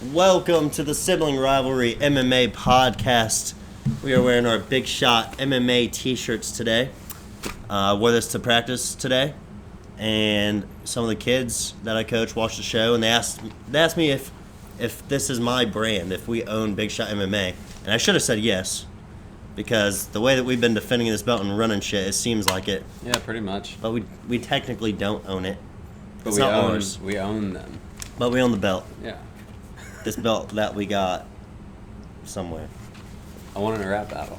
Welcome to the Sibling Rivalry MMA Podcast. We are wearing our Big Shot MMA t-shirts today. Wore this to practice today, and some of the kids that I coach watched the show, and they asked me if this is my brand, if we own Big Shot MMA, and I should have said yes, because the way that we've been defending this belt and running shit, it seems like it. Yeah, pretty much. But we technically don't own it. But It's we not own ours. we own them. But we own the belt. Yeah. This belt that we got somewhere. I wanted a rap battle.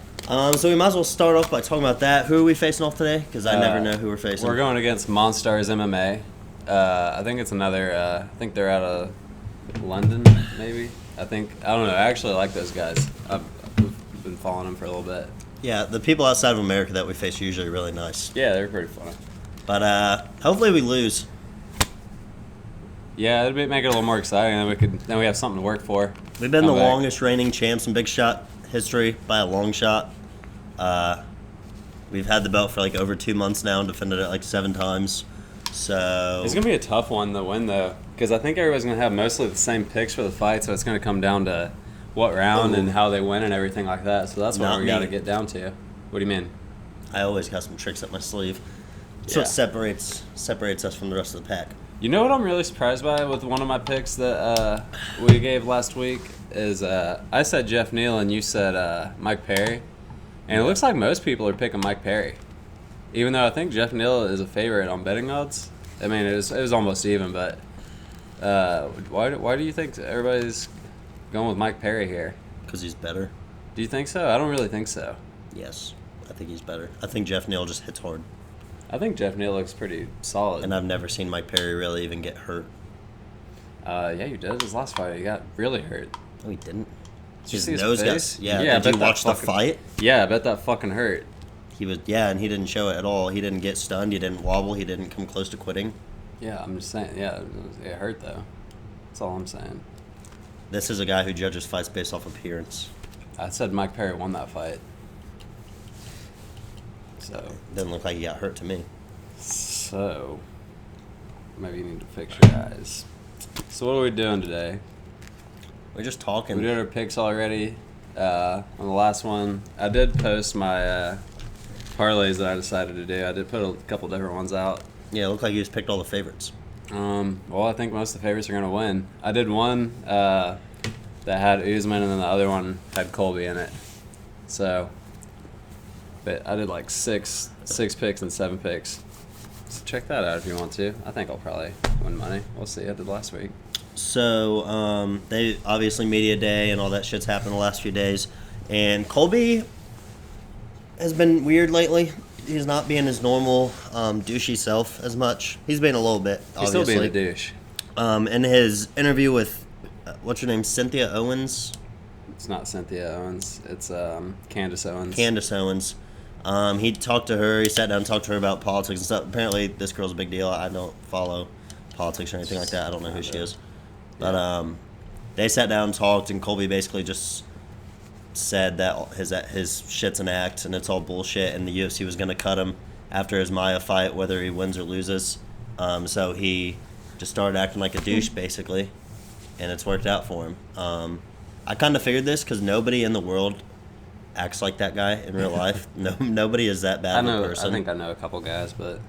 So we might as well start off by talking about that. Who are we facing off today? Because I never know who we're facing. We're going against Monstars MMA. I think it's another. I think they're out of London, maybe. I don't know. I actually like those guys. I've been following them for a little bit. Yeah, the people outside of America that we face are usually really nice. Yeah, they're pretty fun. But hopefully we lose. Yeah, it'd make it a little more exciting. Then we have something to work for. We've been the longest reigning champs in Big Shot history by a long shot. We've had the belt for like over 2 months now and defended it like 7 times. So It's gonna be a tough one to win though, because I think everybody's gonna have mostly the same picks for the fight, so it's gonna come down to what round and how they win and everything like that. So that's what we got to get down to. What do you mean? I always got some tricks up my sleeve. That's what separates us from the rest of the pack. You know what I'm really surprised by with one of my picks that we gave last week is I said Jeff Neal and you said Mike Perry, and it looks like most people are picking Mike Perry, even though I think Jeff Neal is a favorite on betting odds. I mean, it was almost even, but why do you think everybody's going with Mike Perry here? Because he's better. Do you think so? I don't really think so. Yes, I think he's better. I think Jeff Neal just hits hard. I think Jeff Neal looks pretty solid. And I've never seen Mike Perry really even get hurt. Yeah, you did. His last fight, he got really hurt. No, he didn't. Did you see his face? Yeah, did you watch the fight? Yeah, I bet that fucking hurt. And he didn't show it at all. He didn't get stunned. He didn't wobble. He didn't come close to quitting. Yeah, I'm just saying. Yeah, it hurt, though. That's all I'm saying. This is a guy who judges fights based off appearance. I said Mike Perry won that fight. So doesn't look like he got hurt to me. So maybe you need to fix your eyes. So what are we doing today? We're just talking. We did our picks already. On the last one, I did post my parlays that I decided to do. I did put a couple different ones out. Yeah, it looked like you just picked all the favorites. Well, I think most of the favorites are going to win. I did one that had Usman, and then the other one had Colby in it. So, but I did like six picks and 7 picks. So check that out if you want to. I think I'll probably win money. We'll see. I did last week. So, they obviously media day and all that shit's happened the last few days. And Colby has been weird lately. He's not being his normal douchey self as much. He's been a little bit, obviously. He's still being a douche. In his interview with, what's her name, Cynthia Owens? It's not Cynthia Owens. It's Candace Owens. Candace Owens. He talked to her. He sat down and talked to her about politics and stuff. Apparently, this girl's a big deal. I don't follow politics or anything like that. I don't know who she is. But they sat down and talked, and Colby basically just said that his shit's an act and it's all bullshit, and the UFC was going to cut him after his Maya fight, whether he wins or loses. So he just started acting like a douche, basically, and it's worked out for him. I kind of figured this because nobody in the world acts like that guy in real life. Nobody is that bad of a person. I think I know a couple guys, but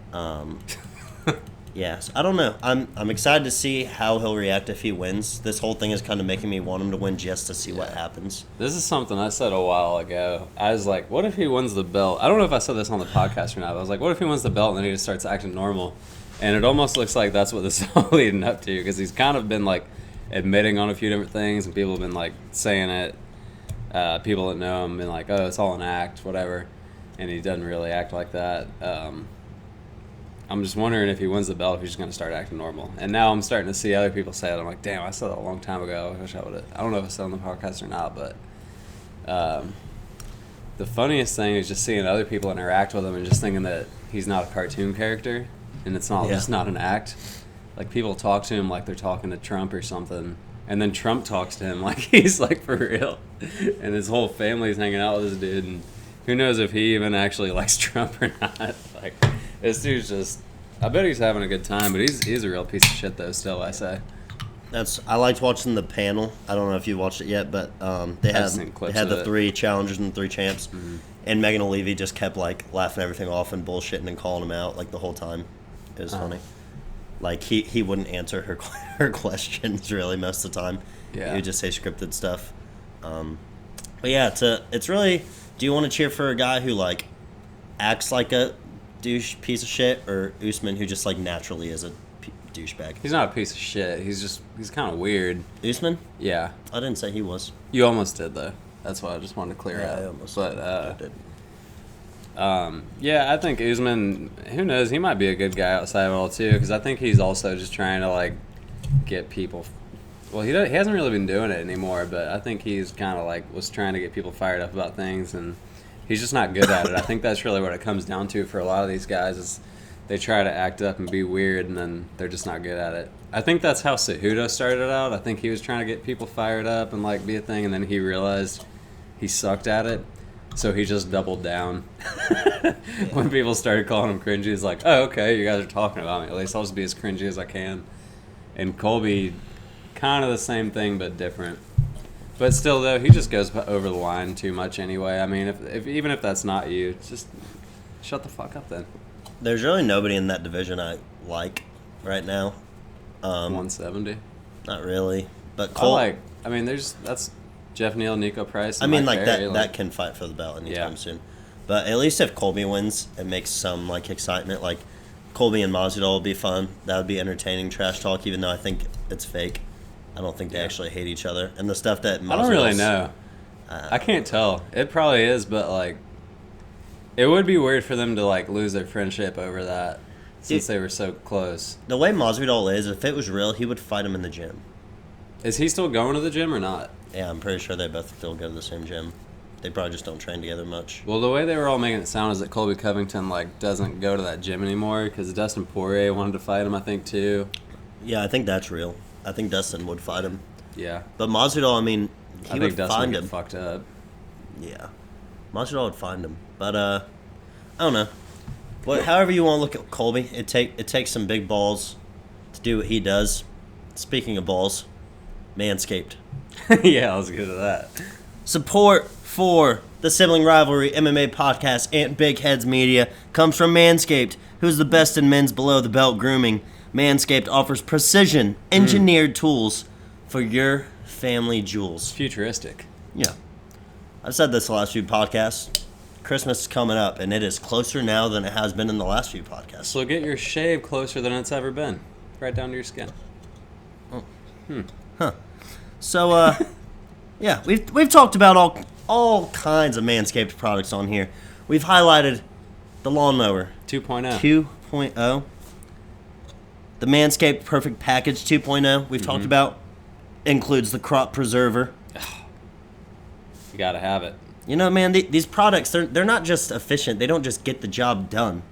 yeah, so I don't know. I'm excited to see how he'll react if he wins. This whole thing is kind of making me want him to win just to see what happens. This is something I said a while ago. I was like, what if he wins the belt? I don't know if I said this on the podcast or not, but I was like, what if he wins the belt and then he just starts acting normal? And it almost looks like that's what this is all leading up to, because he's kind of been like admitting on a few different things, and people have been like saying it. People that know him been like, oh, it's all an act, whatever. And he doesn't really act like that. I'm just wondering if he wins the belt, if he's just going to start acting normal. And now I'm starting to see other people say it. I'm like, damn, I said that a long time ago. I wish I would have. I don't know if I said it on the podcast or not, but the funniest thing is just seeing other people interact with him and just thinking that he's not a cartoon character and it's not just not an act. Like, people talk to him like they're talking to Trump or something, and then Trump talks to him like he's like for real. And his whole family's hanging out with this dude, and who knows if he even actually likes Trump or not. Like, this dude's just, I bet he's having a good time, but he's a real piece of shit though still, I say. I liked watching the panel. I don't know if you watched it yet, but they had the 3 challengers and the 3 champs, and Megan O'Leary just kept like laughing everything off and bullshitting and calling him out like the whole time. It was funny. Like he wouldn't answer her questions really most of the time. Yeah, he would just say scripted stuff. But yeah, it's really. Do you want to cheer for a guy who like acts like a douche piece of shit, or Usman who just like naturally is a douchebag? He's not a piece of shit. He's kind of weird. Usman? Yeah. I didn't say he was. You almost did though. That's why I just wanted to clear out. I almost did. did. I think Usman. Who knows? He might be a good guy outside of it all too, because I think he's also just trying to like get people. Well, he hasn't really been doing it anymore, but I think he's kind of like was trying to get people fired up about things, and he's just not good at it. I think that's really what it comes down to for a lot of these guys is they try to act up and be weird, and then they're just not good at it. I think that's how Cejudo started out. I think he was trying to get people fired up and like be a thing, and then he realized he sucked at it, so he just doubled down. When people started calling him cringy, he's like, oh, okay, you guys are talking about me. At least I'll just be as cringy as I can. And Colby, kind of the same thing, but different. But still, though, he just goes over the line too much anyway. I mean, if even if that's not you, just shut the fuck up then. There's really nobody in that division I like right now. 170? Not really. But that's Jeff Neal, Nico Price, I and mean, Mike like Perry, that can fight for the belt anytime soon. But at least if Colby wins, it makes some like excitement. Like Colby and Masvidal will be fun. That would be entertaining trash talk, even though I think it's fake. I don't think they actually hate each other. And the stuff that Masvidal's, I don't really know. I can't tell. It probably is, but like, it would be weird for them to like lose their friendship over that, since they were so close. The way Masvidal is, if it was real, he would fight him in the gym. Is he still going to the gym or not? Yeah, I'm pretty sure they both still go to the same gym. They probably just don't train together much. Well, the way they were all making it sound is that Colby Covington like doesn't go to that gym anymore because Dustin Poirier wanted to fight him, I think, too. Yeah, I think that's real. I think Dustin would fight him. Yeah. But Masvidal, I mean, he would find him. Fucked up. Yeah. Masvidal would find him. But, I don't know. However you want to look at Colby, it takes some big balls to do what he does. Speaking of balls, Manscaped. Yeah, let's get to that. Support for the Sibling Rivalry MMA Podcast and Big Heads Media comes from Manscaped, who's the best in men's below-the-belt grooming. Manscaped offers precision, engineered tools for your family jewels. Futuristic. Yeah. I've said this the last few podcasts. Christmas is coming up, and it is closer now than it has been in the last few podcasts. So get your shave closer than it's ever been. Right down to your skin. Oh. Huh. So, yeah, we've talked about all kinds of Manscaped products on here. We've highlighted the lawnmower 2.0. The Manscaped Perfect Package 2.0 we've talked about includes the crop preserver. You gotta have it. You know, man, these products, they're not just efficient. They don't just get the job done.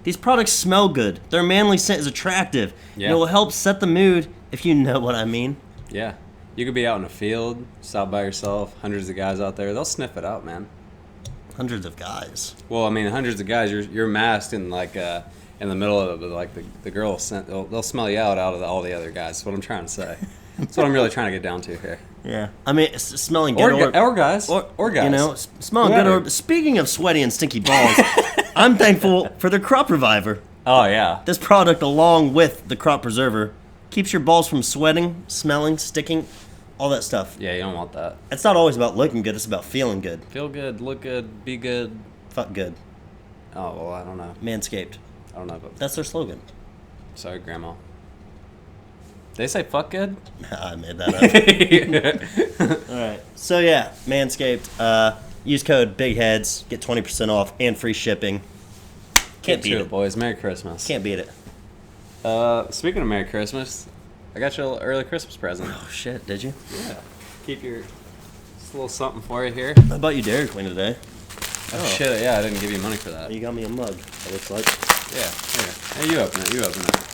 These products smell good. Their manly scent is attractive. Yeah. It will help set the mood, if you know what I mean. Yeah. You could be out in a field, just out by yourself, hundreds of guys out there. They'll sniff it out, man. Hundreds of guys? Well, I mean, hundreds of guys. You're masked in, like, in the middle of it, like the girl scent. They'll smell you out of all the other guys. That's what I'm trying to say. That's what I'm really trying to get down to here. Yeah. I mean, smelling good. Or guys. Or guys. You know, smelling good. Speaking of sweaty and stinky balls, I'm thankful for the Crop Reviver. Oh, yeah. This product, along with the Crop Preserver, keeps your balls from sweating, smelling, sticking, all that stuff. Yeah, you don't want that. It's not always about looking good. It's about feeling good. Feel good, look good, be good. Fuck good. Oh, well, I don't know. Manscaped. I don't know. But that's their slogan. Sorry, Grandma. They say fuck good? I made that up. All right. So, yeah, Manscaped. Use code BIGHEADS. Get 20% off and free shipping. Can't beat it, boys. Merry Christmas. Can't beat it. Speaking of Merry Christmas, I got you a little early Christmas present. Oh, shit. Did you? Yeah. Keep your... Just a little something for you here. I bought you Dairy Queen today. Oh, shit. Yeah, I didn't give you money for that. You got me a mug, it looks like. Yeah. Here. Hey, you open it.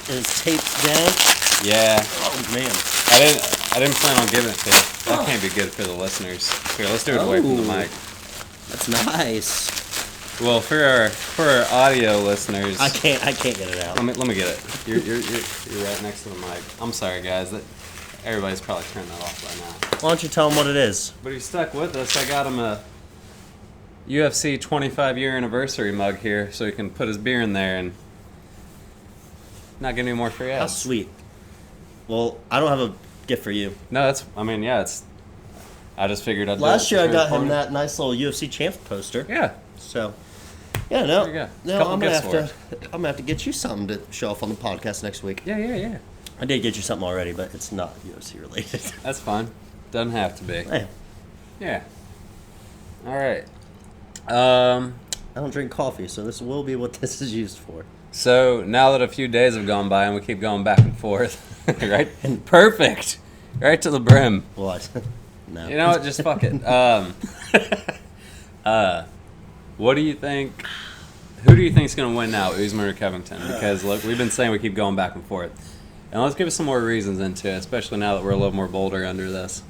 And it's taped down? Yeah. Oh, man. I didn't plan on giving it to you. That can't be good for the listeners. Here, let's do it away from the mic. That's nice. Well, for our audio listeners, I can't get it out. Let me get it. You're right next to the mic. I'm sorry, guys. Everybody's probably turned that off by now. Why don't you tell him what it is? But he's stuck with us. I got him a UFC 25-year anniversary mug here, so he can put his beer in there and not get any more free ads. How sweet. Well, I don't have a gift for you. No, I just figured I'd do Last it year I for got him. him that nice little UFC champs poster. Yeah. So, yeah, no. There you go. No, Couple I'm gifts gonna have to get you something to show off on the podcast next week. Yeah. I did get you something already, but it's not UFC related. That's fine. Doesn't have to be. Hey, Yeah. All right. I don't drink coffee, so this will be what this is used for. So now that a few days have gone by and we keep going back and forth, right? Perfect. Right to the brim. What? No. You know what? Just fuck it. What do you think? Who do you think is going to win now, Usman or Covington? Because look, we've been saying we keep going back and forth, and let's give us some more reasons into it, especially now that we're a little more bolder under this.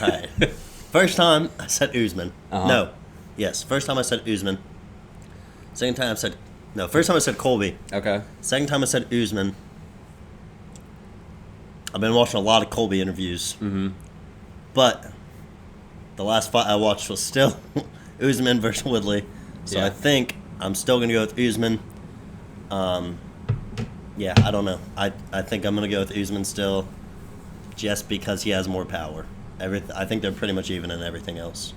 All right. First time I said Usman. Uh-huh. No. Yes. First time I said Usman. Second time I said no. First time I said Colby. Okay. Second time I said Usman. I've been watching a lot of Colby interviews. Mm-hmm. But the last fight I watched was still Usman versus Woodley. So Yeah. I think I'm still going to go with Usman. Yeah, I don't know. I think I'm going to go with Usman still just because he has more power. I think they're pretty much even in everything else.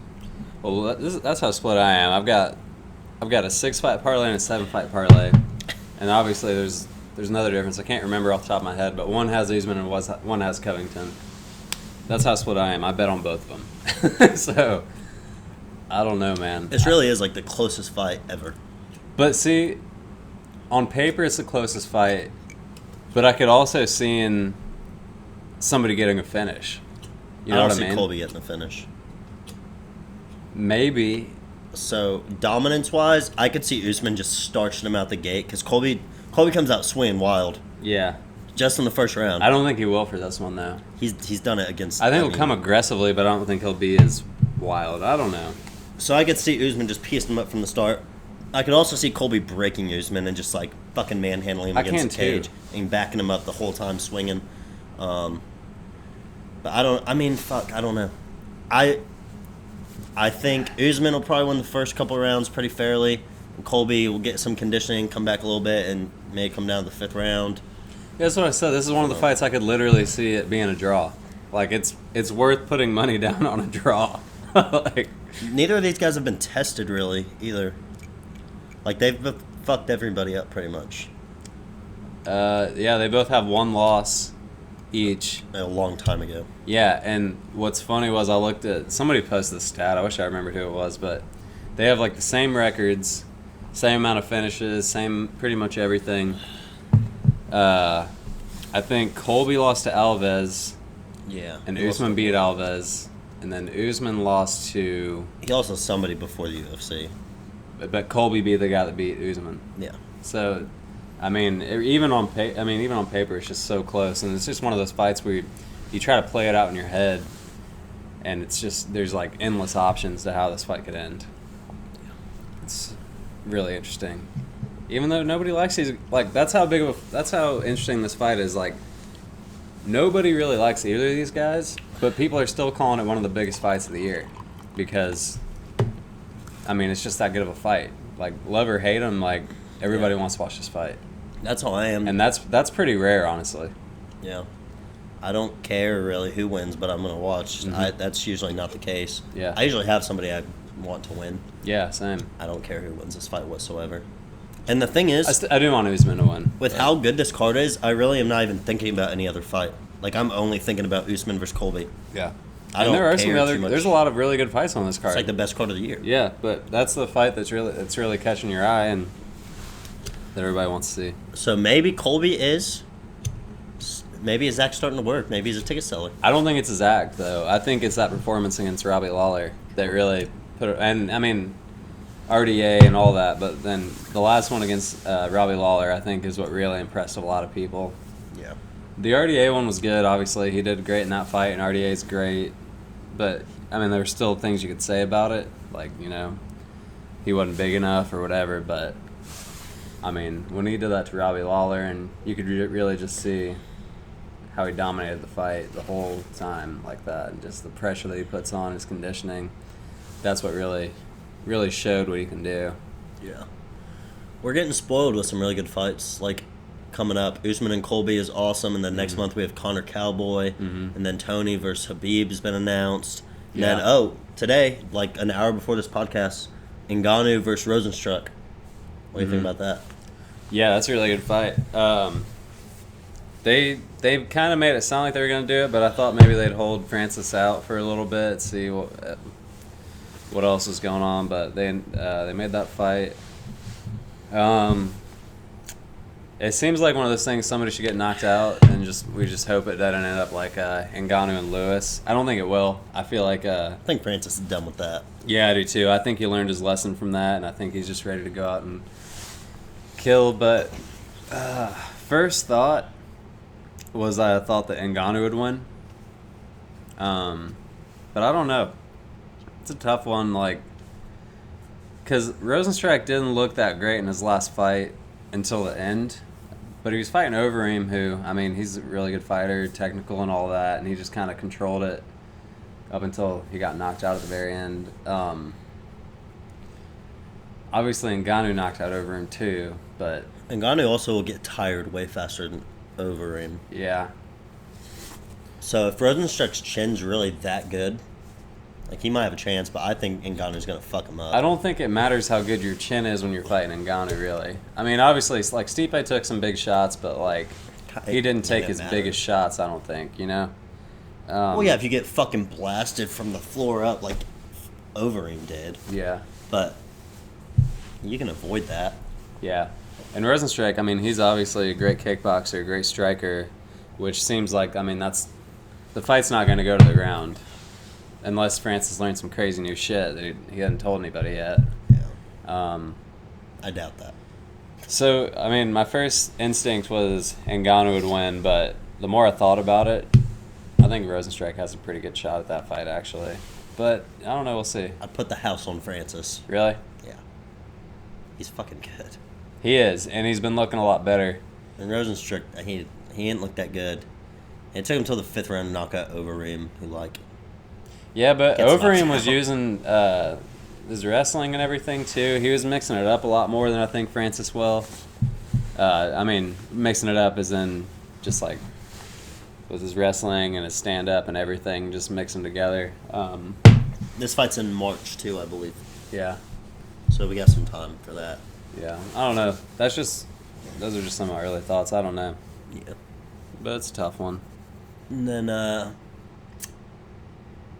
Well, that's how split I am. I've got a 6-fight parlay and a 7-fight parlay, and obviously there's another difference. I can't remember off the top of my head, but one has Usman and one has Covington. That's how split I am. I bet on both of them. So I don't know, man. This really is like the closest fight ever. But see, on paper it's the closest fight, but I could also see somebody getting a finish. You know I what don't I see mean? Colby getting the finish. Maybe. So dominance-wise, I could see Usman just starching him out the gate because Colby comes out swinging wild Yeah. just in the first round. I don't think he will for this one, though. He's done it against. I think he'll come aggressively, but I don't think he'll be as wild. I don't know. So I could see Usman just piecing him up from the start. I could also see Colby breaking Usman and just like fucking manhandling him I against can the cage too. and backing him up the whole time swinging. But I don't know. I think Usman will probably win the first couple rounds pretty fairly. And Colby will get some conditioning, come back a little bit, and may come down to the 5th round. Yeah, that's what I said. This is one of the fights I could literally see it being a draw. Like, it's worth putting money down on a draw. Like, Neither of these guys have been tested really either. Like they've fucked everybody up pretty much. yeah, they both have one loss each. A long time ago. Yeah, and what's funny was I looked at somebody posted the stat. I wish I remembered who it was, but they have like the same records, same amount of finishes, same pretty much everything. I think Colby lost to Alves, Yeah. and Usman beat Alves, and then Usman lost to. He also somebody before the UFC. But Colby beat the guy that beat Usman. Yeah. So, I mean, even on paper, it's just so close, and it's just one of those fights where you try to play it out in your head, and it's just there's like endless options to how this fight could end. It's really interesting, even though nobody likes these. Like that's how interesting this fight is. Like nobody really likes either of these guys, but people are still calling it one of the biggest fights of the year because, I mean, it's just that good of a fight. Like love or hate them, like everybody wants to watch this fight. That's how I am. And that's pretty rare, honestly. Yeah. I don't care really who wins, but I'm going to watch. Mhm. That's usually not the case. Yeah. I usually have somebody I want to win. Yeah, same. I don't care who wins this fight whatsoever. And the thing is, I do want Usman to win. with how good this card is, I really am not even thinking about any other fight. Like, I'm only thinking about Usman versus Colby. Yeah. I don't there are care some other. too much. There's a lot of really good fights on this card. It's like the best card of the year. Yeah, but that's the fight that's really catching your eye and that everybody wants to see. So maybe Colby is. Maybe his act's starting to work. Maybe he's a ticket seller. I don't think it's his act though. I think it's that performance against Robbie Lawler that really put it. And I mean, RDA and all that, but then the last one against Robbie Lawler, I think, is what really impressed a lot of people. Yeah. The RDA one was good. Obviously, he did great in that fight, and RDA is great. But I mean, there were still things you could say about it, like, you know, he wasn't big enough or whatever, but, I mean, when he did that to Robbie Lawler, and you could really just see how he dominated the fight the whole time like that, and just the pressure that he puts on, his conditioning, that's what really showed what he can do. Yeah. We're getting spoiled with some really good fights, like, coming up. Usman and Colby is awesome, and then next month we have Conor Cowboy, and then Tony versus Habib has been announced. And then, today, like an hour before this podcast, Ngannou versus Rozenstruik. What do you think about that? Yeah, that's a really good fight. They kind of made it sound like they were going to do it, but I thought maybe they'd hold Francis out for a little bit, see what else is going on. But they made that fight. It seems like one of those things somebody should get knocked out, and we just hope it doesn't end up like Ngannou and Lewis. I don't think it will. I feel like I think Francis is done with that. Yeah, I do too. I think he learned his lesson from that, and I think he's just ready to go out and kill. But first thought was I thought that Ngannou would win. But I don't know. It's a tough one, like, because Rozenstruik didn't look that great in his last fight until the end. But he was fighting Overeem, who, I mean, he's a really good fighter, technical and all that, and he just kind of controlled it up until he got knocked out at the very end. Obviously, Ngannou knocked out Overeem too, but... Ngannou also will get tired way faster than Overeem. Yeah. So if Rozenstruik's chin's really that good, like, he might have a chance, but I think Ngannou's going to fuck him up. I don't think it matters how good your chin is when you're fighting Ngannou, really. I mean, obviously, like, Stipe took some big shots, but, like, he didn't take his biggest shots, I don't think, you know? Well, yeah, if you get fucking blasted from the floor up like Overeem did. Yeah. But you can avoid that. Yeah. And Rozenstruik, I mean, he's obviously a great kickboxer, a great striker, which seems like, I mean, the fight's not going to go to the ground. Unless Francis learned some crazy new shit that he hadn't told anybody yet. Yeah. I doubt that. So, I mean, my first instinct was Ngannou would win, but the more I thought about it, I think Rozenstruik has a pretty good shot at that fight, actually. But, I don't know, we'll see. I'd put the house on Francis. Really? Yeah. He's fucking good. He is, and he's been looking a lot better. And Rozenstruik, he didn't look that good. It took him until the 5th round to knock out Overeem, who, like... Yeah, but Overeem was using his wrestling and everything, too. He was mixing it up a lot more than I think Francis will. I mean, mixing it up as in just, like, with his wrestling and his stand-up and everything, just mix them together. This fight's in March, too, I believe. Yeah. So we got some time for that. Yeah. I don't know. Those are just some of my early thoughts. I don't know. Yeah. But it's a tough one. And then,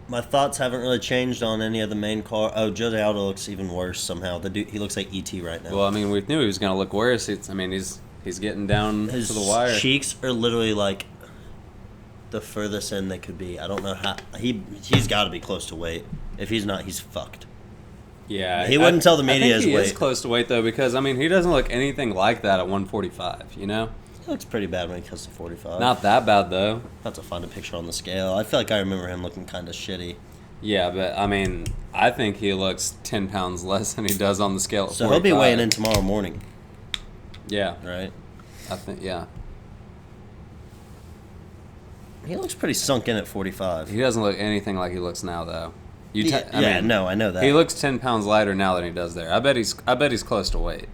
my thoughts haven't really changed on any of the main card. Oh, Jose Aldo looks even worse somehow. The dude, he looks like E.T. right now. Well, I mean, we knew he was going to look worse. He's getting down to the wire. His cheeks are literally like the furthest end they could be. I don't know how. He's got to be close to weight. If he's not, he's fucked. Yeah. He wouldn't tell the media his weight. He is close to weight, though, because, I mean, he doesn't look anything like that at 145, you know? He looks pretty bad when he comes to 45. Not that bad, though. I'll have to find a picture on the scale. I feel like I remember him looking kind of shitty. Yeah, but, I mean, I think he looks 10 pounds less than he does on the scale at 45. So he'll be weighing in tomorrow morning. Yeah. Right? I think, yeah. He looks pretty sunk in at 45. He doesn't look anything like he looks now, though. I know, I know that. He looks 10 pounds lighter now than he does there. I bet he's close to weight.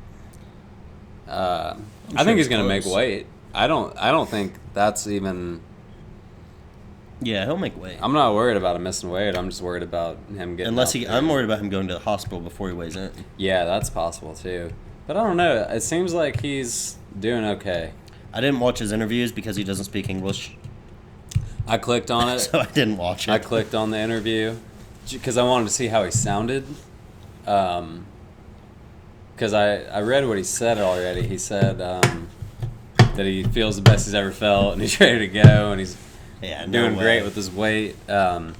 I think he's going to make weight. I don't think that's even... Yeah, he'll make weight. I'm not worried about him missing weight. I'm just worried about him getting I'm worried about him going to the hospital before he weighs in. Yeah, that's possible, too. But I don't know. It seems like he's doing okay. I didn't watch his interviews because he doesn't speak English. I clicked on it. So I didn't watch it. I clicked on the interview because I wanted to see how he sounded. Because I read what he said already. He said that he feels the best he's ever felt and he's ready to go and he's doing great with his weight. And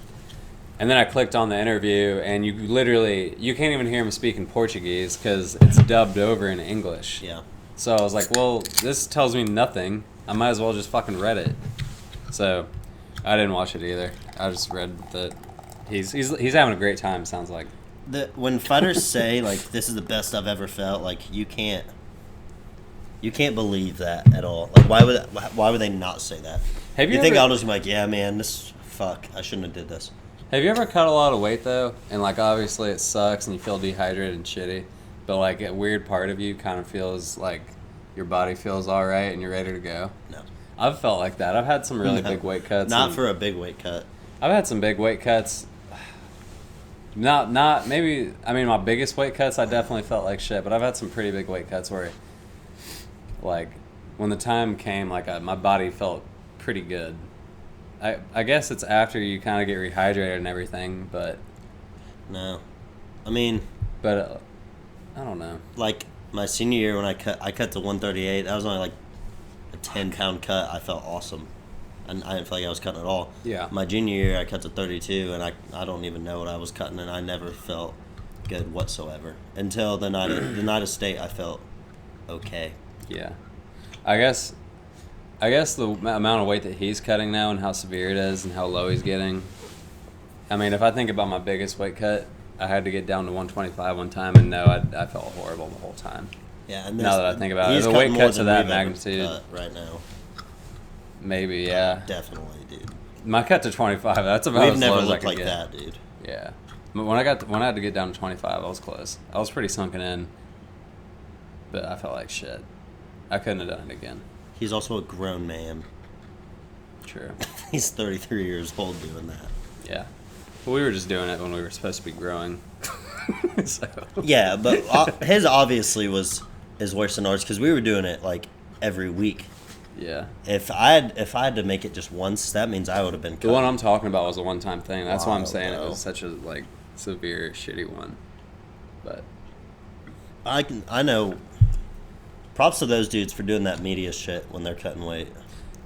then I clicked on the interview and you can't even hear him speaking Portuguese because it's dubbed over in English. Yeah. So I was like, well, this tells me nothing. I might as well just fucking read it. So I didn't watch it either. I just read that He's having a great time. Sounds like. When fighters say like this is the best I've ever felt, like you can't believe that at all. Like why would they not say that? Have you think ever, Aldo's gonna be like, yeah, man, I shouldn't have did this. Have you ever cut a lot of weight though, and like obviously it sucks and you feel dehydrated and shitty, but like a weird part of you kind of feels like your body feels all right and you're ready to go? No. I've felt like that. I've had some really big weight cuts. Not for a big weight cut. I've had some big weight cuts. Not maybe. I mean, my biggest weight cuts, I definitely felt like shit. But I've had some pretty big weight cuts where, like, when the time came, like my body felt pretty good. I guess it's after you kind of get rehydrated and everything, but. No, I mean. But I don't know. Like my senior year when I cut to 138. That was only like a 10-pound cut. I felt awesome. And I didn't feel like I was cutting at all. Yeah. My junior year, I cut to 32, and I don't even know what I was cutting, and I never felt good whatsoever until the night of state. I felt okay. Yeah, I guess the amount of weight that he's cutting now and how severe it is and how low he's getting. I mean, if I think about my biggest weight cut, I had to get down to 125 one time, and no, I felt horrible the whole time. Yeah. And now that I think about it, the weight cuts of that magnitude right now. Maybe, yeah. Definitely, dude. My cut to 25, that's about We've as never low as I looked could like get. that, dude. Yeah. But when I had to get down to 25, I was close. I was pretty sunken in. But I felt like shit. I couldn't have done it again. He's also a grown man. True. He's 33 years old doing that. Yeah. But we were just doing it when we were supposed to be growing. So. Yeah, but his obviously is worse than ours because we were doing it like every week. Yeah. If I had to make it just once, that means I would have been cut. The one I'm talking about was a one-time thing. That's why I'm saying no. it was such a like severe, shitty one. But I know. Props to those dudes for doing that media shit when they're cutting weight.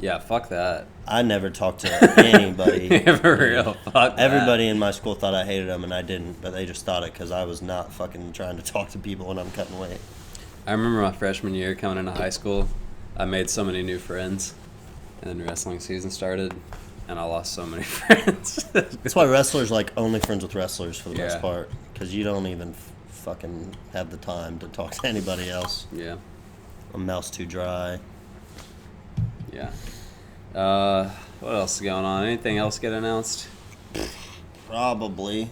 yeah, fuck that. I never talked to anybody. For real, fuck Everybody in my school thought I hated them, and I didn't, but they just thought it because I was not fucking trying to talk to people when I'm cutting weight. I remember my freshman year coming into high school. I made so many new friends, and then wrestling season started, and I lost so many friends. That's why wrestlers like only friends with wrestlers for the Yeah. most part, because you don't even fucking have the time to talk to anybody else. Yeah, A mouth's too dry. yeah. What else is going on? Anything else get announced? Probably.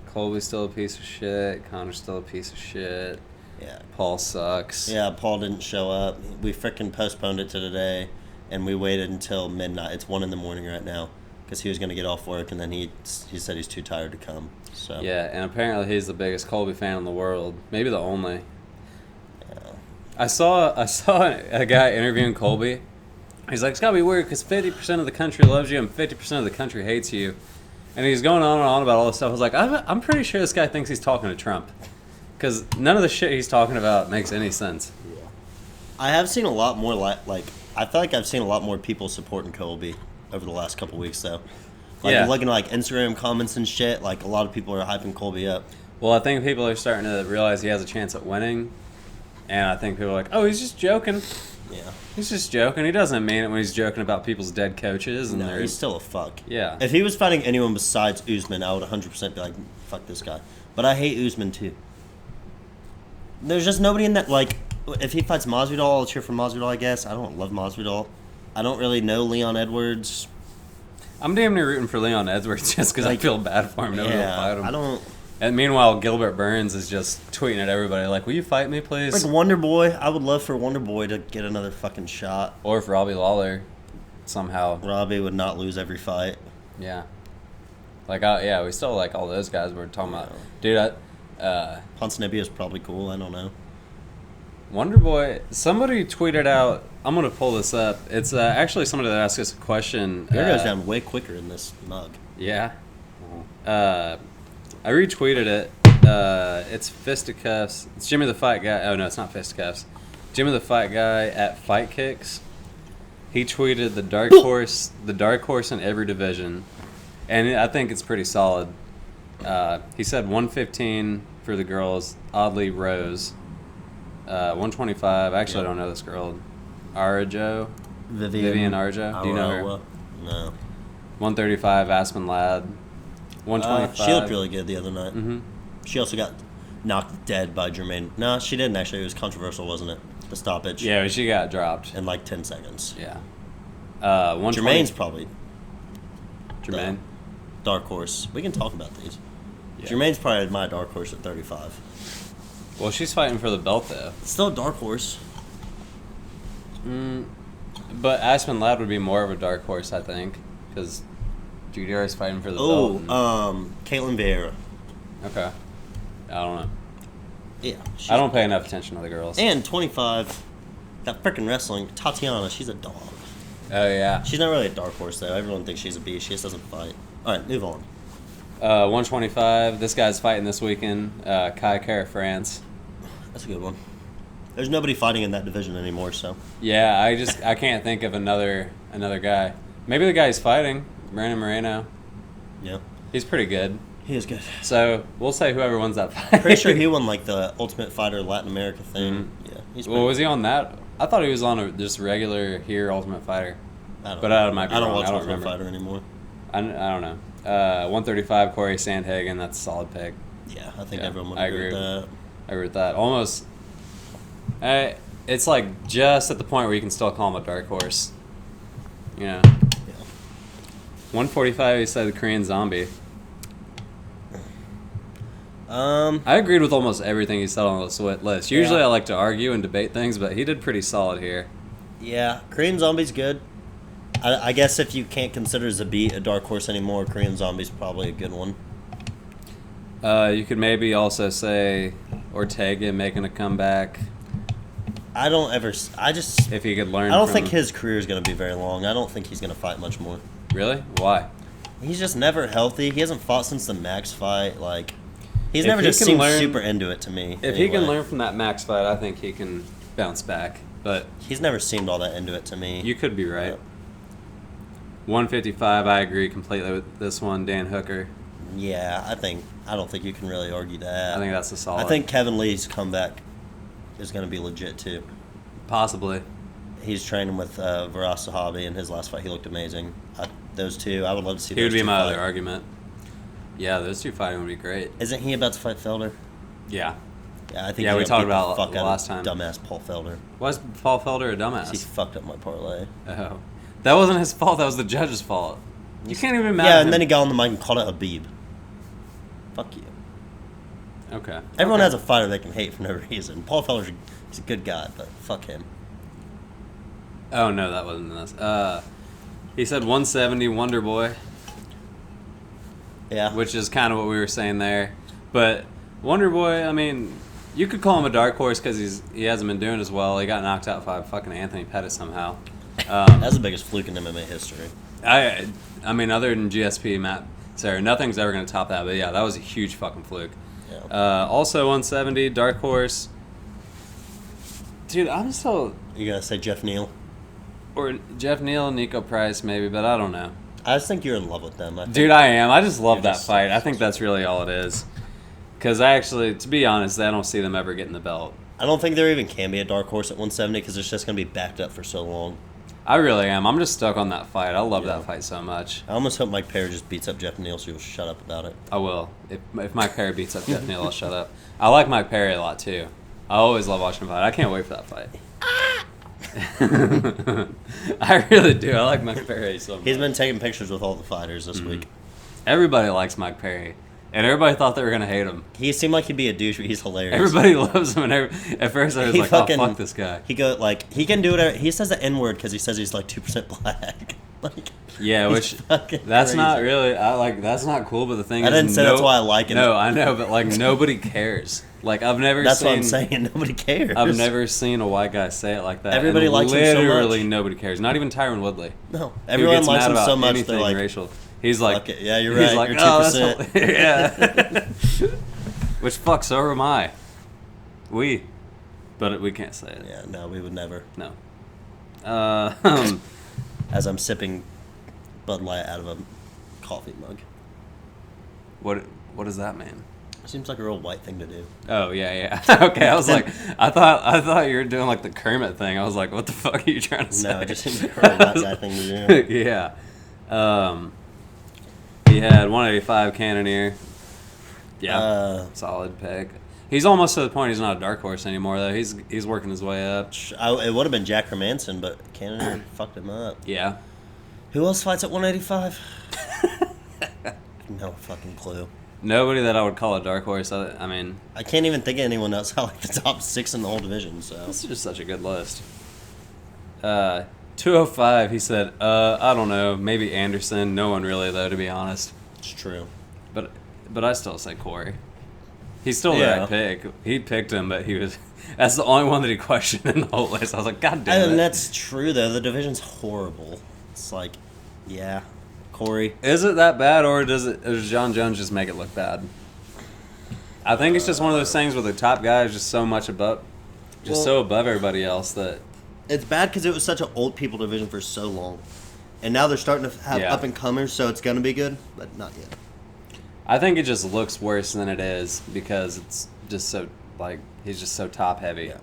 Colby's still a piece of shit. Connor's still a piece of shit. Yeah. Paul sucks. Yeah, Paul didn't show up. We freaking postponed it to today, and we waited until midnight. It's 1 a.m. right now, because he was going to get off work, and then he said he's too tired to come. So Yeah, and apparently he's the biggest Colby fan in the world. Maybe the only. Yeah. I saw a guy interviewing Colby. He's like, it's gotta be weird because 50% of the country loves you and 50% of the country hates you. And he's going on and on about all this stuff. I was like, I'm pretty sure this guy thinks he's talking to Trump. Because none of the shit he's talking about makes any sense. Yeah. I have seen a lot more, like, I feel like I've seen a lot more people supporting Colby over the last couple weeks, though. Like, Yeah. looking at, like, Instagram comments and shit, like, a lot of people are hyping Colby up. Well, I think people are starting to realize he has a chance at winning. And I think people are like, oh, he's just joking. Yeah. He's just joking. He doesn't mean it when he's joking about people's dead coaches. And No, he's still a fuck. Yeah. If he was fighting anyone besides Usman, I would 100% be like, fuck this guy. But I hate Usman, too. There's just nobody in that, like, if he fights Masvidal, I'll cheer for Masvidal, I guess. I don't love Masvidal. I don't really know Leon Edwards. I'm damn near rooting for Leon Edwards just because I feel bad for him. Nobody will fight him. I don't... And meanwhile, Gilbert Burns is just tweeting at everybody like, will you fight me, please? Like Wonder Boy, I would love for Wonder Boy to get another fucking shot. Or if Robbie Lawler somehow. Robbie would not lose every fight. Yeah. Like, yeah, we still like all those guys we're talking about. Dude, Ponzinibbio is probably cool, I don't know. Wonder Boy, somebody tweeted out, I'm going to pull this up. It's actually somebody that asked us a question. Beer goes down way quicker in this mug. Yeah. I retweeted it. It's Fisticuffs. It's Jimmy the Fight Guy. Oh, no, it's not Fisticuffs. Jimmy the Fight Guy at Fight Kicks. He tweeted the dark horse in every division. And I think it's pretty solid. He said 115 for the girls. Oddly, Rose. 125. Actually, I don't know this girl. Arjo. Vivian Arjo. Do you know her? No. 135, Aspen Ladd. 125. She looked really good the other night. Mm-hmm. She also got knocked dead by Jermaine. No, she didn't actually. It was controversial, wasn't it? The stoppage. Yeah, she got dropped. In like 10 seconds. Yeah. Jermaine's probably Jermaine? dark horse. We can talk about these. Yeah. Jermaine's probably my dark horse at 35. Well, she's fighting for the belt, though. Still a dark horse. But Aspen Ladd would be more of a dark horse, I think, because Judira's fighting for the belt. Caitlin Vieira. Okay. I don't know. Yeah. I don't pay enough attention to the girls. And 25, that freaking wrestling, Tatiana, she's a dog. Oh, yeah. She's not really a dark horse, though. Everyone thinks she's a beast. She just doesn't fight. All right, move on. 125. This guy's fighting this weekend. Kai Kara France. That's a good one. There's nobody fighting in that division anymore, so. Yeah, I can't think of another guy. Maybe the guy he's fighting, Brandon Moreno. Yeah. He's pretty good. He is good. So we'll say whoever wins that fight. Pretty sure he won like the Ultimate Fighter Latin America thing. Mm-hmm. Yeah. He's Well, was he on that? I thought he was on a just regular here Ultimate Fighter. I don't But know. I might be I don't wrong. watch I don't Ultimate remember. Fighter anymore. I don't know. 135, Corey Sandhagen. That's a solid pick. Yeah, I think Yeah, everyone would I agree with agree. that. I agree with that. Almost. It's like just at the point where you can still call him a dark horse. You know. Yeah. 145, he said the Korean Zombie. Um, I agreed with almost everything he said on this list. Usually I like to argue and debate things, but he did pretty solid here. yeah, Korean Zombie's good. I guess if you can't consider Zabit a dark horse anymore, Korean Zombie's probably a good one. You could maybe also say Ortega making a comeback I just if he could learn. I don't from think his career is going to be very long. I don't think he's going to fight much more. Really? Why? He's just never healthy. He hasn't fought since the Max fight. Like, he's If never he just can seemed learn- super into it to me. If he can anyway. learn from that Max fight, I think he can bounce back. But He's never seemed all that into it to me. you could be right. Yeah. 155, I agree completely with this one. Dan Hooker. Yeah, I don't think you can really argue that. I think that's a solid. I think Kevin Lee's comeback is going to be legit too. possibly. He's training with Viras Sahabi, and his last fight he looked amazing. Those two, I would love to see. He would those be two my fight. other argument. Yeah, those two fighting would be great. Isn't he about to fight Felder? Yeah. Yeah, I think. Yeah, he's we gonna talked beat the about fuck it out last of time. Dumbass Paul Felder. Was Paul Felder a He dumbass? fucked up my parlay. Oh. That wasn't his fault. That was the judge's fault. You can't even mad Yeah, at and him. then he got on the mic and called it Habib. Fuck you. Okay. Everyone Okay. has a fighter they can hate for no reason. Paul Felder's he's a good guy, but fuck him. Oh, no, that wasn't this. He said 170 Wonder Boy, Yeah. which is kind of what we were saying there. But Wonder Boy, I mean, you could call him a dark horse because he hasn't been doing as well. He got knocked out by fucking Anthony Pettis somehow. That's the biggest fluke in MMA history. I mean, other than GSP, Matt, sorry, nothing's ever going to top that. But yeah, that was a huge fucking fluke. Yeah. Also 170, dark horse. Dude, I'm still... You gotta say Jeff Neal. Or Jeff Neal, Nico Price, maybe, but I don't know. I just think you're in love with them. Dude, I am. I just love You're that just- fight. I think that's really all it is. Because I actually, to be honest, I don't see them ever getting the belt. I don't think there even can be a dark horse at 170 because it's just gonna be backed up for so long. I really am. I'm just stuck on that fight. I love Yeah. that fight so much. I almost hope Mike Perry just beats up Jeff Neal so he'll shut up about it. I will. If Mike Perry beats up Jeff Neal, I'll shut up. I like Mike Perry a lot, too. I always love watching him fight. I can't wait for that fight. I really do. I like Mike Perry so much. He's been taking pictures with all the fighters this Mm-hmm. week. Everybody likes Mike Perry. And everybody thought they were going to hate him. He seemed like he'd be a douche, but he's hilarious. Everybody loves him. And at first I was He like, fucking- oh, fuck this guy. He can do whatever. He says the N word because he says he's like 2% black. Like, Yeah, he's which fucking that's crazy. not really. That's not cool. But the thing I is, didn't say that's why I like it. No, I know, but like nobody cares. Like I've never. That's seen, what I'm saying. Nobody cares. I've never seen a white guy say it like that. Everybody and likes him so much. literally nobody cares. Not even Tyron Woodley. No, Who everyone gets likes mad him about so much. anything They're like, racial. He's like, fuck it. Yeah, you're he's right. like, You're oh, 2%. that's yeah. Which fuck, so am I. But we can't say it. Yeah, no, we would never. No. As I'm sipping Bud Light out of a coffee mug. What does that mean? Seems like a real white thing to do. Oh yeah. Okay, I was like, I thought you were doing like the Kermit thing. I was like, what the fuck are you trying to say? No, it just seems like a real white guy thing to do. Yeah. he had 185 Cannoneer. Yeah, solid pick. He's almost to the point he's not a dark horse anymore, though. He's working his way up. It would have been Jack Hermanson, but Cannoneer fucked him up. Yeah. Who else fights at 185? No fucking clue. Nobody that I would call a dark horse. I mean, I can't even think of anyone else. I like the top 6 in the whole division. So this is just such a good list. 205. He said, I don't know, maybe Anderson. No one really, though, to be honest. It's true. But I still say Corey. He's still the right pick. He picked him, but that's the only one that he questioned in the whole list. I was like, God damn it. And that's true, though. The division's horrible. It's like, yeah, Corey. Is it that bad, or does John Jones just make it look bad? I think it's just one of those things where the top guy is just so much above, so above everybody else that... It's bad because it was such an old people division for so long. And now they're starting to have up-and-comers, so it's going to be good, but not yet. I think it just looks worse than it is because it's just so, he's just so top-heavy. Yeah.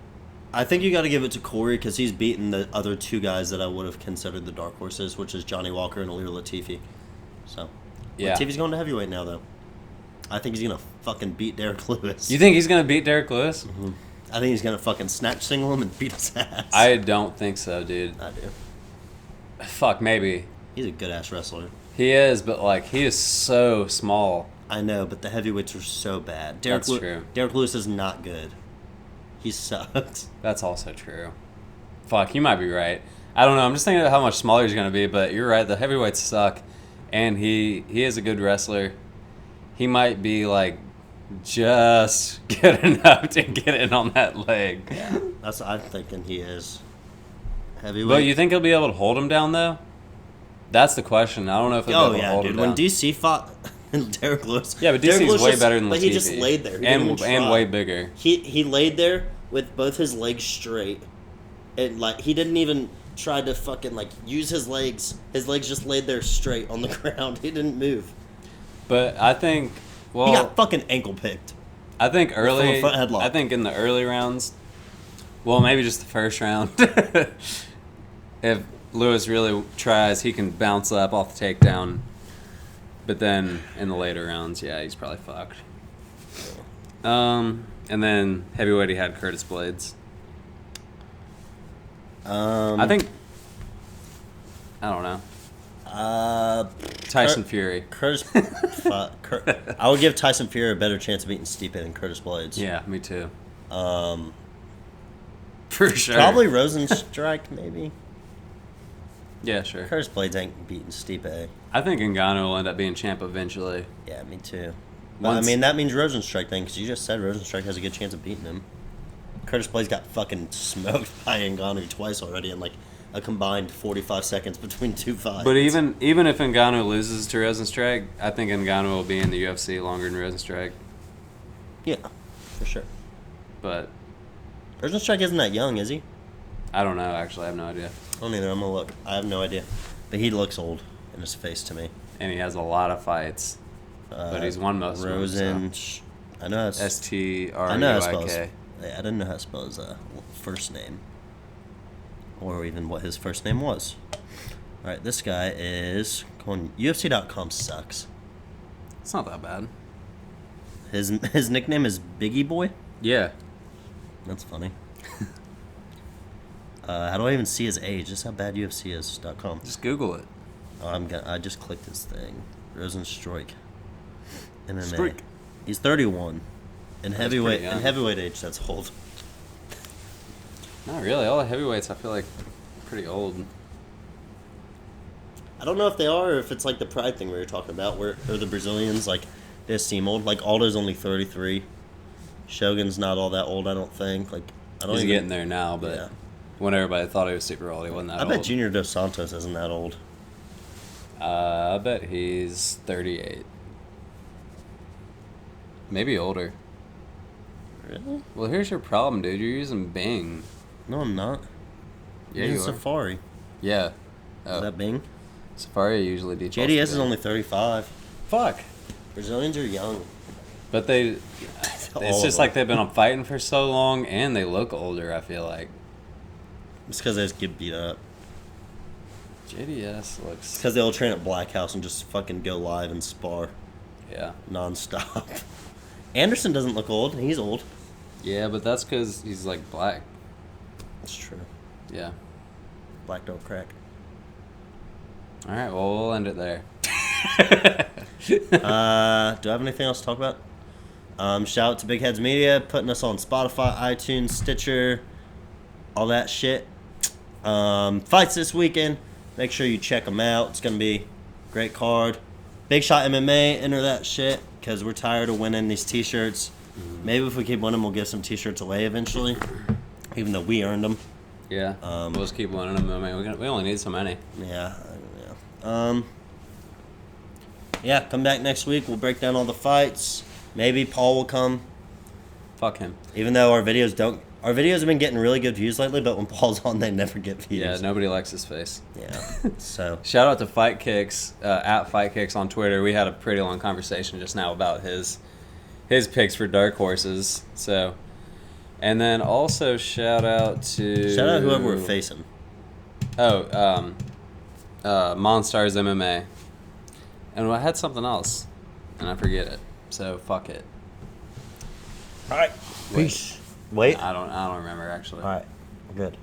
I think you got to give it to Corey because he's beaten the other 2 guys that I would have considered the dark horses, which is Johnny Walker and Alir Latifi. So, yeah. Latifi's going to heavyweight now, though. I think he's going to fucking beat Derek Lewis. You think he's going to beat Derek Lewis? Mm-hmm. I think he's going to fucking snatch single him and beat his ass. I don't think so, dude. I do. Fuck, maybe. He's a good-ass wrestler. He is, but, he is so small. I know, but the heavyweights are so bad. That's true. Derek Lewis is not good. He sucks. That's also true. Fuck, you might be right. I don't know. I'm just thinking about how much smaller he's going to be, but you're right. The heavyweights suck, and he is a good wrestler. He might be, just good enough to get in on that leg. Yeah, that's what I'm thinking he is. Heavyweight. But you think he'll be able to hold him down, though? That's the question. I don't know if he'll be able to hold him down. When DC fought Derek Lewis... Yeah, but DC's way better than Latifi. But he just laid there. And way bigger. He laid there with both his legs straight. And, he didn't even try to fucking, use his legs. His legs just laid there straight on the ground. He didn't move. But I think... Well, he got fucking ankle picked. I think early... From a front headlock. I think in the early rounds... Well, maybe just the first round. If Lewis really tries, he can bounce up off the takedown. But then in the later rounds, yeah, he's probably fucked. And then heavyweight, he had Curtis Blades. I think... I don't know. Tyson Fury. I would give Tyson Fury a better chance of beating Stipe than Curtis Blades. Yeah, me too. For sure. Probably Rozenstruik, maybe. Yeah, sure. Curtis Blades ain't beating Stipe. I think Ngannou will end up being champ eventually. Yeah, me too. But, that means Rozenstruik then, because you just said Rozenstruik has a good chance of beating him. Curtis Blades got fucking smoked by Ngannou twice already in a combined 45 seconds between 2 fights. But even if Ngannou loses to Rozenstruik, I think Ngannou will be in the UFC longer than Rozenstruik. Yeah, for sure. But Rozenstruik isn't that young, is he? I don't know, actually. I have no idea. I don't either. I'm going to look. I have no idea. But he looks old in his face to me. And he has a lot of fights. But he's won most of them. I know that's... S-T-R-U-I-K. I know how to spell his... I didn't know how to spell his first name. Or even what his first name was. Alright, this guy is... UFC.com sucks. It's not that bad. His nickname is Biggie Boy? Yeah. That's funny. How do I even see his age? Just how bad UFC is.com. Just Google it. Oh, I just clicked his thing. Rozenstruik. MMA. Streak. He's 31. In heavyweight age, that's old. Not really. All the heavyweights, I feel like, pretty old. I don't know if they are or if it's the pride thing we were talking about, or the Brazilians, they seem old. Aldo's only 33. Shogun's not all that old, I don't think. He's getting there now, but... Yeah. When everybody thought he was super old, he wasn't that old. I bet Junior Dos Santos isn't that old. I bet he's 38. Maybe older. Really? Well, here's your problem, dude. You're using Bing. No, I'm not. Yeah, you are. Safari. Yeah. Is that Bing? Safari usually defaults. JDS is only 35. Fuck. Brazilians are young. But it's just they've been fighting for so long, and they look older, I feel like. It's because they just get beat up. JDS looks... Because they'll train at Black House and just fucking go live and spar. Yeah. Non-stop. Anderson doesn't look old. He's old. Yeah, but that's because he's, like, black. That's true. Yeah. Black don't crack. All right, well, we'll end it there. Do I have anything else to talk about? Shout out to Big Heads Media, putting us on Spotify, iTunes, Stitcher, all that shit. Fights this weekend. Make sure you check them out. It's going to be a great card. Big Shot MMA, enter that shit, because we're tired of winning these t-shirts. Maybe if we keep winning, we'll give some t-shirts away eventually, even though we earned them. Yeah, we'll just keep winning them. I mean, we only need so many. Yeah. Yeah, come back next week. We'll break down all the fights. Maybe Paul will come. Fuck him. Even though our videos have been getting really good views lately, but when Paul's on, they never get views. Yeah, nobody likes his face. Yeah. So shout out to Fight Kicks at Fight Kicks on Twitter. We had a pretty long conversation just now about his picks for Darkhorses. So, and then also shout out whoever we're facing. Oh, Monstars MMA. And I had something else, and I forget it. So fuck it. All right. Peace. Wait. I don't remember actually. All right. Good.